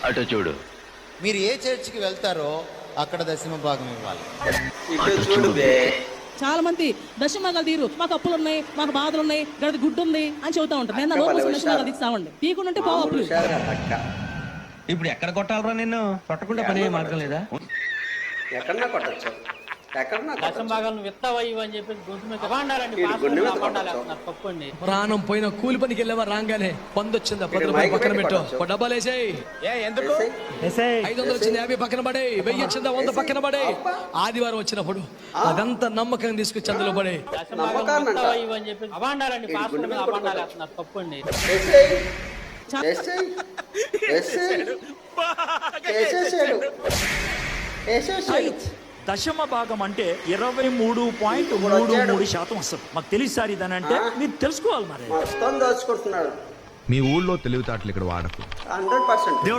అటు చూడు. మీరు ఏ చర్చికి వెళ్తారో అక్కడ దశమ భాగం ఇవ్వాలి. అటు చూడు బే. చాలా మంది దశమభాగాలు తీరు, మాకు అప్పులు ఉన్నాయి, మాకు బాధలు ఉన్నాయి, గడిది గుడ్డు ఉంది అని చెబుతా ఉంటారు. నేను దశమభాగాలు తీస్తామండి, తీకుంటే పోవు అప్పులు. ఇప్పుడు ఎక్కడ కొట్టాలరా నిన్ను? కొట్టకుండా పని మార్గం లేదా? ఎక్కడన్నా కొట్టచ్చు, ఎక్కడన్నా దశం భాగాలను విత్తావా ఇవని చెప్పి గొంతు మీద అవాండాలండి, పాస్టర్లు అవాండాలు వేస్తున్నారు. తప్పండి. ప్రాణం పోయిన కూలి పనికి వెళ్ళేవా రాగానే పొందొచ్చిందా 10 రూపాయలు పక్కన పెట్టు, ఒక డబ్బాలు వేసేయి. 500 వచ్చింది 50 పక్కన పడే, 1000 వచ్చిందా 100 పక్కన పడే. ఆదివారం వచ్చినప్పుడు అదంతా నమ్మకం తీసుకొచ్చి అందులో పడే. దశం భాగాలను విత్తావా ఇవని చెప్పి అవాండాలండి, పాస్టర్ల మీద అవాండాలు వేస్తున్నారు. తప్పండి. దశమ భాగం అంటే 23.33% వస్తుంది. మాకు తెలియదు సార్ ఇదని అంటే మీరు తెలుసుకోవాలి. మరి మొత్తం దోచుకుంటున్నాడు. మీ ఊళ్ళో తెలివితేటలు ఇక్కడ వాడకు. 100%